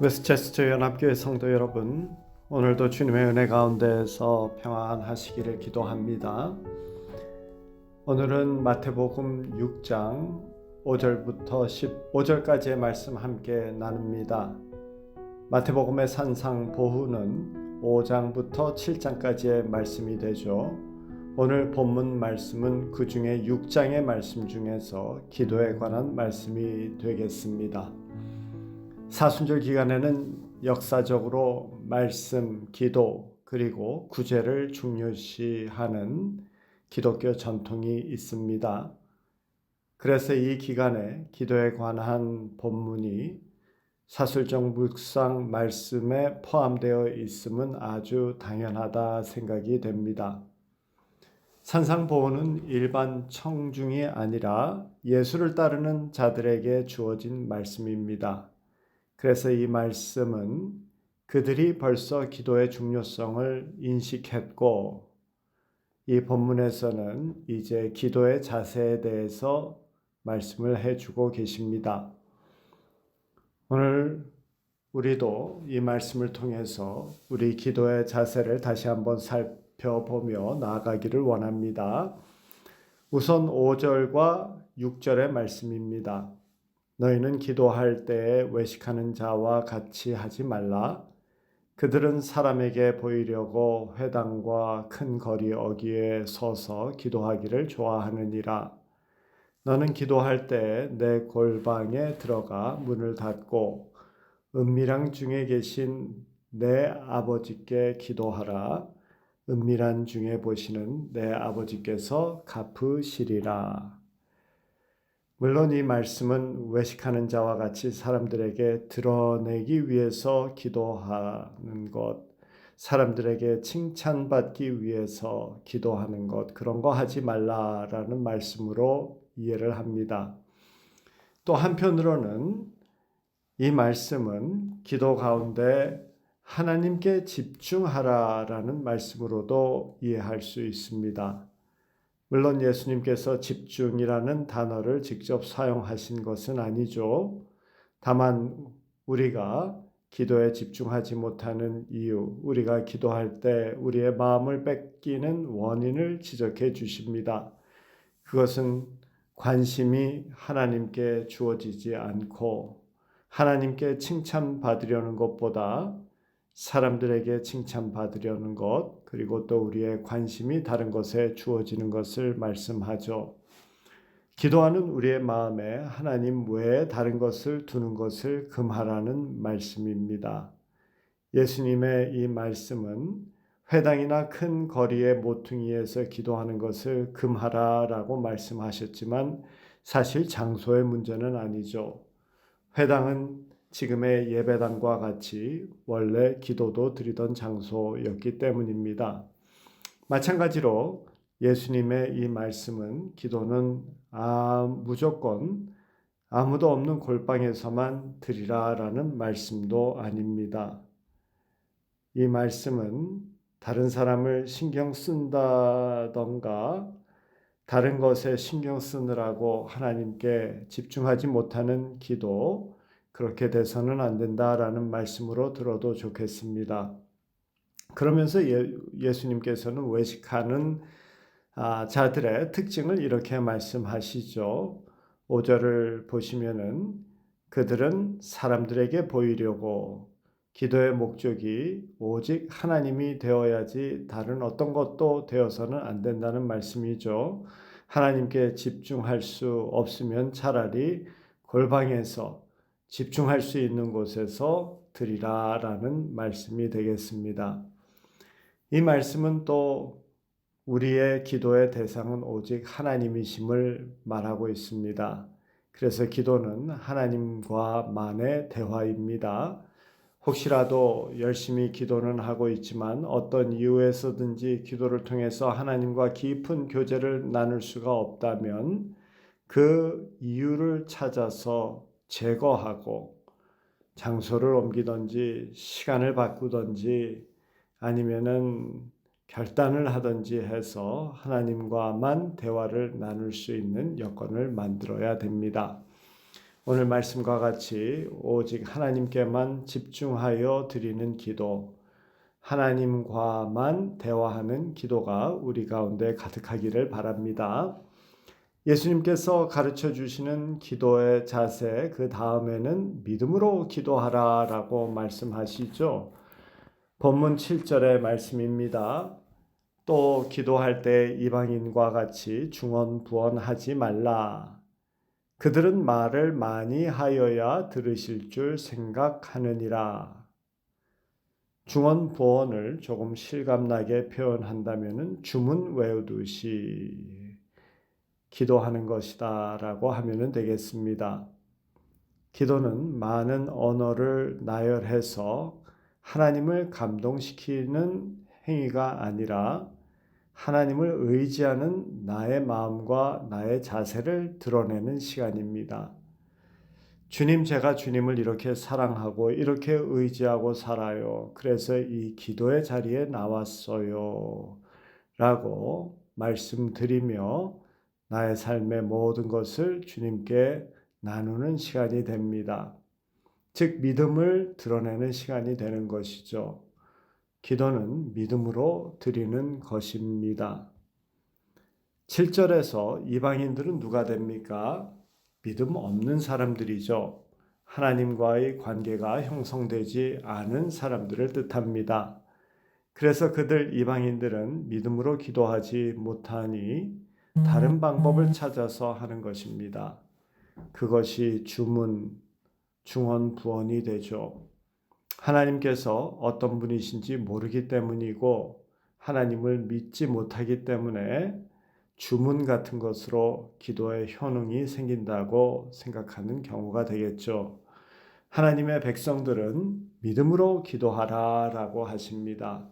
웨스체스터 연합교회 성도 여러분, 오늘도 주님의 은혜 가운데에서 평안하시기를 기도합니다. 오늘은 마태복음 6장 5절부터 15절까지의 말씀 함께 나눕니다. 마태복음의 산상보훈은 5장부터 7장까지의 말씀이 되죠. 오늘 본문 말씀은 그 중에 6장의 말씀 중에서 기도에 관한 말씀이 되겠습니다. 사순절 기간에는 역사적으로 말씀, 기도, 그리고 구제를 중요시하는 기독교 전통이 있습니다. 그래서 이 기간에 기도에 관한 본문이 사술적 묵상 말씀에 포함되어 있음은 아주 당연하다 생각이 됩니다. 산상보훈은 일반 청중이 아니라 예수를 따르는 자들에게 주어진 말씀입니다. 그래서 이 말씀은 그들이 벌써 기도의 중요성을 인식했고, 이 본문에서는 이제 기도의 자세에 대해서 말씀을 해주고 계십니다. 오늘 우리도 이 말씀을 통해서 우리 기도의 자세를 다시 한번 살펴보며 나아가기를 원합니다. 우선 5절과 6절의 말씀입니다. 너희는 기도할 때에 외식하는 자와 같이 하지 말라. 그들은 사람에게 보이려고 회당과 큰 거리 어귀에 서서 기도하기를 좋아하느니라. 너는 기도할 때에 내 골방에 들어가 문을 닫고 은밀한 중에 계신 내 아버지께 기도하라. 은밀한 중에 보시는 내 아버지께서 갚으시리라. 물론 이 말씀은 외식하는 자와 같이 사람들에게 드러내기 위해서 기도하는 것, 사람들에게 칭찬받기 위해서 기도하는 것, 그런 거 하지 말라라는 말씀으로 이해를 합니다. 또 한편으로는 이 말씀은 기도 가운데 하나님께 집중하라라는 말씀으로도 이해할 수 있습니다. 물론 예수님께서 집중이라는 단어를 직접 사용하신 것은 아니죠. 다만 우리가 기도에 집중하지 못하는 이유, 우리가 기도할 때 우리의 마음을 뺏기는 원인을 지적해 주십니다. 그것은 관심이 하나님께 주어지지 않고 하나님께 칭찬받으려는 것보다 사람들에게 칭찬받으려는 것, 그리고 또 우리의 관심이 다른 것에 주어지는 것을 말씀하죠. 기도하는 우리의 마음에 하나님 외에 다른 것을 두는 것을 금하라는 말씀입니다. 예수님의 이 말씀은 회당이나 큰 거리의 모퉁이에서 기도하는 것을 금하라라고 말씀하셨지만 사실 장소의 문제는 아니죠. 회당은 지금의 예배당과 같이 원래 기도도 드리던 장소였기 때문입니다. 마찬가지로 예수님의 이 말씀은 기도는 무조건 아무도 없는 골방에서만 드리라라는 말씀도 아닙니다. 이 말씀은 다른 사람을 신경 쓴다던가 다른 것에 신경 쓰느라고 하나님께 집중하지 못하는 기도, 그렇게 돼서는 안 된다라는 말씀으로 들어도 좋겠습니다. 그러면서 예수님께서는 외식하는 자들의 특징을 이렇게 말씀하시죠. 5절을 보시면은 그들은 사람들에게 보이려고, 기도의 목적이 오직 하나님이 되어야지 다른 어떤 것도 되어서는 안 된다는 말씀이죠. 하나님께 집중할 수 없으면 차라리 골방에서 집중할 수 있는 곳에서 드리라라는 말씀이 되겠습니다. 이 말씀은 또 우리의 기도의 대상은 오직 하나님이심을 말하고 있습니다. 그래서 기도는 하나님과만의 대화입니다. 혹시라도 열심히 기도는 하고 있지만 어떤 이유에서든지 기도를 통해서 하나님과 깊은 교제를 나눌 수가 없다면 그 이유를 찾아서 제거하고 장소를 옮기든지 시간을 바꾸든지 아니면은 결단을 하든지 해서 하나님과만 대화를 나눌 수 있는 여건을 만들어야 됩니다. 오늘 말씀과 같이 오직 하나님께만 집중하여 드리는 기도, 하나님과만 대화하는 기도가 우리 가운데 가득하기를 바랍니다. 예수님께서 가르쳐 주시는 기도의 자세, 그 다음에는 믿음으로 기도하라 라고 말씀하시죠. 본문 7절의 말씀입니다. 또 기도할 때 이방인과 같이 중언부언하지 말라. 그들은 말을 많이 하여야 들으실 줄 생각하느니라. 중언부언을 조금 실감나게 표현한다면 주문 외우듯이 기도하는 것이다 라고 하면 되겠습니다. 기도는 많은 언어를 나열해서 하나님을 감동시키는 행위가 아니라 하나님을 의지하는 나의 마음과 나의 자세를 드러내는 시간입니다. 주님, 제가 주님을 이렇게 사랑하고 이렇게 의지하고 살아요. 그래서 이 기도의 자리에 나왔어요. 라고 말씀드리며 나의 삶의 모든 것을 주님께 나누는 시간이 됩니다. 즉, 믿음을 드러내는 시간이 되는 것이죠. 기도는 믿음으로 드리는 것입니다. 7절에서 이방인들은 누가 됩니까? 믿음 없는 사람들이죠. 하나님과의 관계가 형성되지 않은 사람들을 뜻합니다. 그래서 그들 이방인들은 믿음으로 기도하지 못하니 다른 방법을 찾아서 하는 것입니다. 그것이 주문, 중언부언이 되죠. 하나님께서 어떤 분이신지 모르기 때문이고 하나님을 믿지 못하기 때문에 주문 같은 것으로 기도의 효능이 생긴다고 생각하는 경우가 되겠죠. 하나님의 백성들은 믿음으로 기도하라라고 하십니다.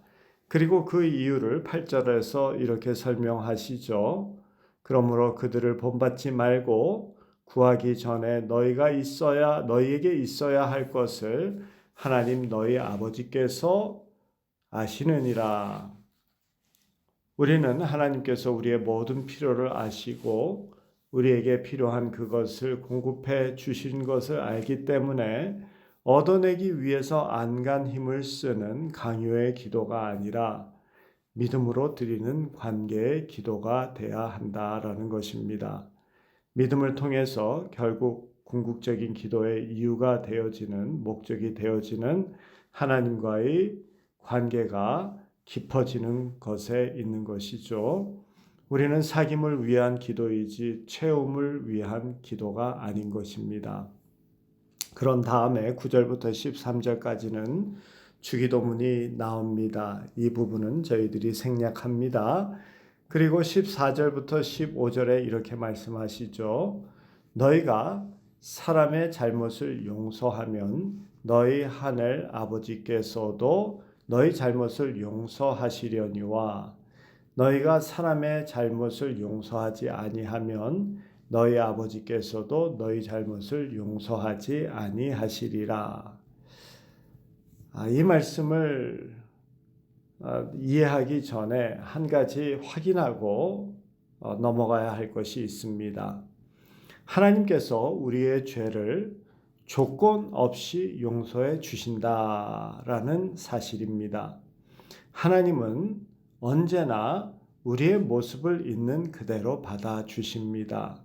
그리고 그 이유를 8절에서 이렇게 설명하시죠. 그러므로 그들을 본받지 말고 구하기 전에 너희에게 있어야 할 것을 하나님 너희 아버지께서 아시느니라. 우리는 하나님께서 우리의 모든 필요를 아시고 우리에게 필요한 그것을 공급해 주신 것을 알기 때문에 얻어내기 위해서 안간 힘을 쓰는 강요의 기도가 아니라 믿음으로 드리는 관계의 기도가 돼야 한다라는 것입니다. 믿음을 통해서 결국 궁극적인 기도의 이유가 되어지는, 목적이 되어지는 하나님과의 관계가 깊어지는 것에 있는 것이죠. 우리는 사귐을 위한 기도이지 채움을 위한 기도가 아닌 것입니다. 그런 다음에 9절부터 13절까지는 주기도문이 나옵니다. 이 부분은 저희들이 생략합니다. 그리고 14절부터 15절에 이렇게 말씀하시죠. 너희가 사람의 잘못을 용서하면 너희 하늘 아버지께서도 너희 잘못을 용서하시려니와 너희가 사람의 잘못을 용서하지 아니하면 너희 아버지께서도 너희 잘못을 용서하지 아니하시리라. 이 말씀을 이해하기 전에 한 가지 확인하고 넘어가야 할 것이 있습니다. 하나님께서 우리의 죄를 조건 없이 용서해 주신다라는 사실입니다. 하나님은 언제나 우리의 모습을 있는 그대로 받아주십니다.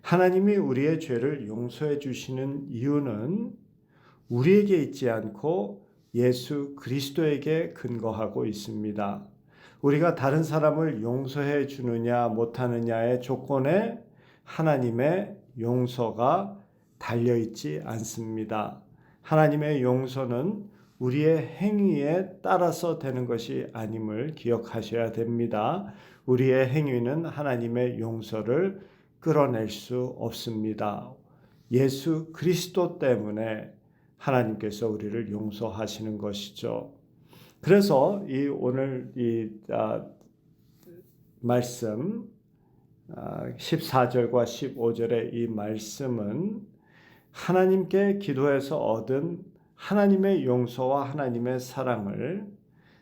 하나님이 우리의 죄를 용서해 주시는 이유는 우리에게 있지 않고 예수 그리스도에게 근거하고 있습니다. 우리가 다른 사람을 용서해 주느냐 못하느냐의 조건에 하나님의 용서가 달려있지 않습니다. 하나님의 용서는 우리의 행위에 따라서 되는 것이 아님을 기억하셔야 됩니다. 우리의 행위는 하나님의 용서를 끌어낼 수 없습니다. 예수 그리스도 때문에 하나님께서 우리를 용서하시는 것이죠. 그래서 오늘 말씀 14절과 15절의 이 말씀은 하나님께 기도해서 얻은 하나님의 용서와 하나님의 사랑을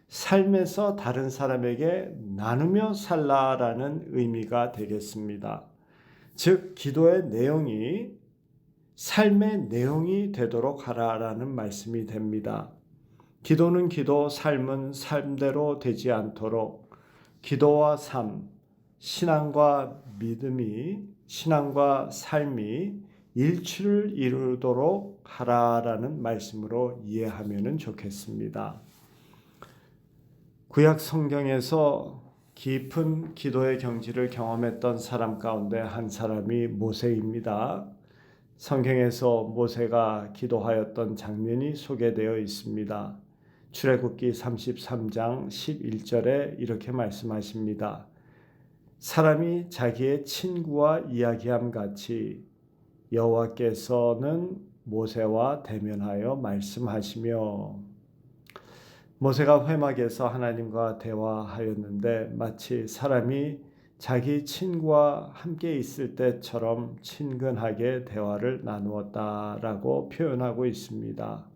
삶에서 다른 사람에게 나누며 살라라는 의미가 되겠습니다. 즉 기도의 내용이 삶의 내용이 되도록 하라라는 말씀이 됩니다. 기도는 기도, 삶은 삶대로 되지 않도록 기도와 삶, 신앙과 믿음이, 신앙과 삶이 일치를 이루도록 하라라는 말씀으로 이해하면 좋겠습니다. 구약 성경에서 깊은 기도의 경지를 경험했던 사람 가운데 한 사람이 모세입니다. 성경에서 모세가 기도하였던 장면이 소개되어 있습니다. 출애굽기 33장 11절에 이렇게 말씀하십니다. 사람이 자기의 친구와 이야기함 같이 여호와께서는 모세와 대면하여 말씀하시며, 모세가 회막에서 하나님과 대화하였는데 마치 사람이 자기 친구와 함께 있을 때처럼 친근하게 대화를 나누었다라고 표현하고 있습니다.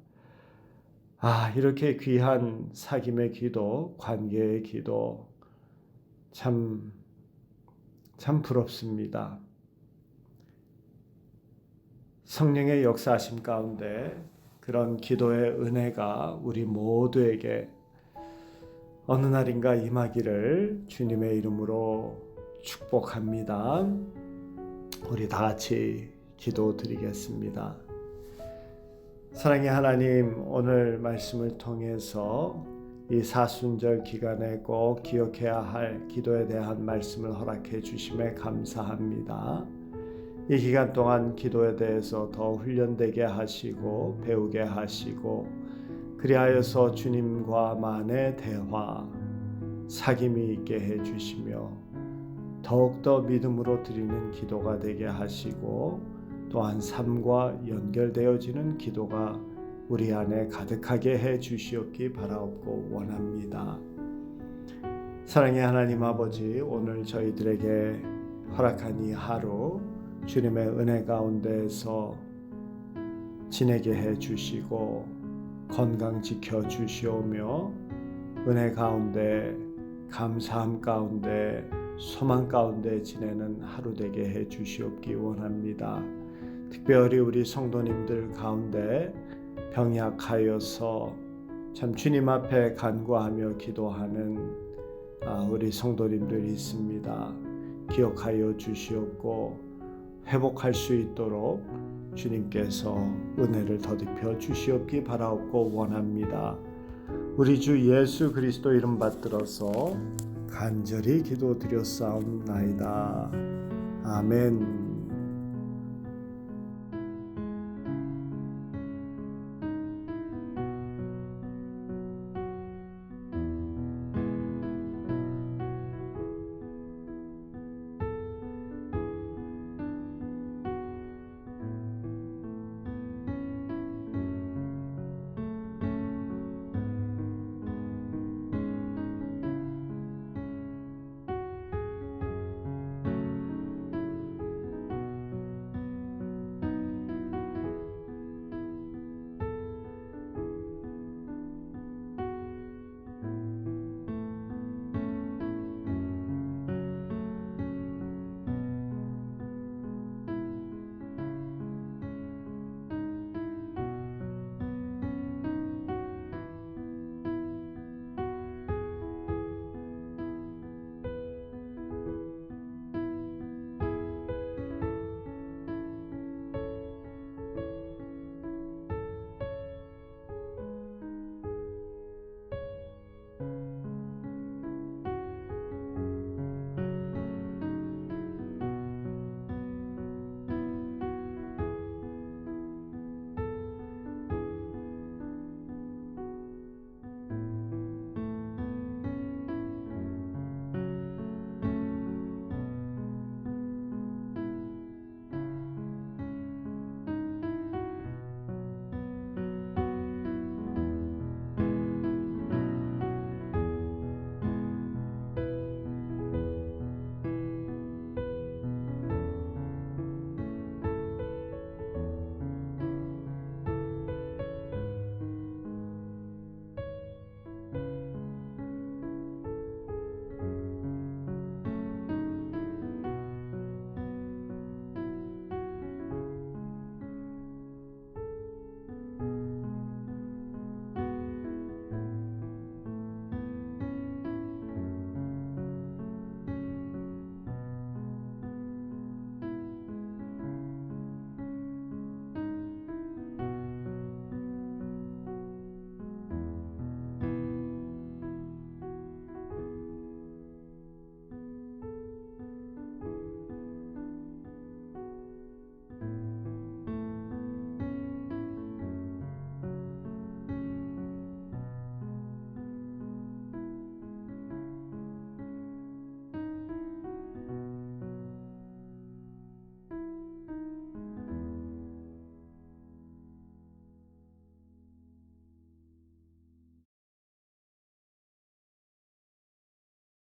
이렇게 귀한 사귐의 기도, 관계의 기도, 참 부럽습니다. 성령의 역사하심 가운데 그런 기도의 은혜가 우리 모두에게 어느 날인가 임하기를 주님의 이름으로 축복합니다. 우리 다 같이 기도드리겠습니다. 사랑의 하나님, 오늘 말씀을 통해서 이 사순절 기간에 꼭 기억해야 할 기도에 대한 말씀을 허락해 주심에 감사합니다. 이 기간 동안 기도에 대해서 더 훈련되게 하시고 배우게 하시고, 그리하여서 주님과만의 대화, 사귐이 있게 해주시며 더욱더 믿음으로 드리는 기도가 되게 하시고, 또한 삶과 연결되어지는 기도가 우리 안에 가득하게 해주시옵기 바라옵고 원합니다. 사랑의 하나님 아버지, 오늘 저희들에게 허락한 이 하루 주님의 은혜 가운데에서 지내게 해주시고 건강 지켜주시오며, 은혜 가운데, 감사함 가운데, 소망 가운데 지내는 하루 되게 해주시옵기 원합니다. 특별히 우리 성도님들 가운데 병약하여서 참 주님 앞에 간구하며 기도하는 우리 성도님들이 있습니다. 기억하여 주시옵고 회복할 수 있도록 주님께서 은혜를 더딥혀 주시옵기 바라옵고 원합니다. 우리 주 예수 그리스도 이름 받들어서 간절히 기도드렸사옵나이다. 아멘.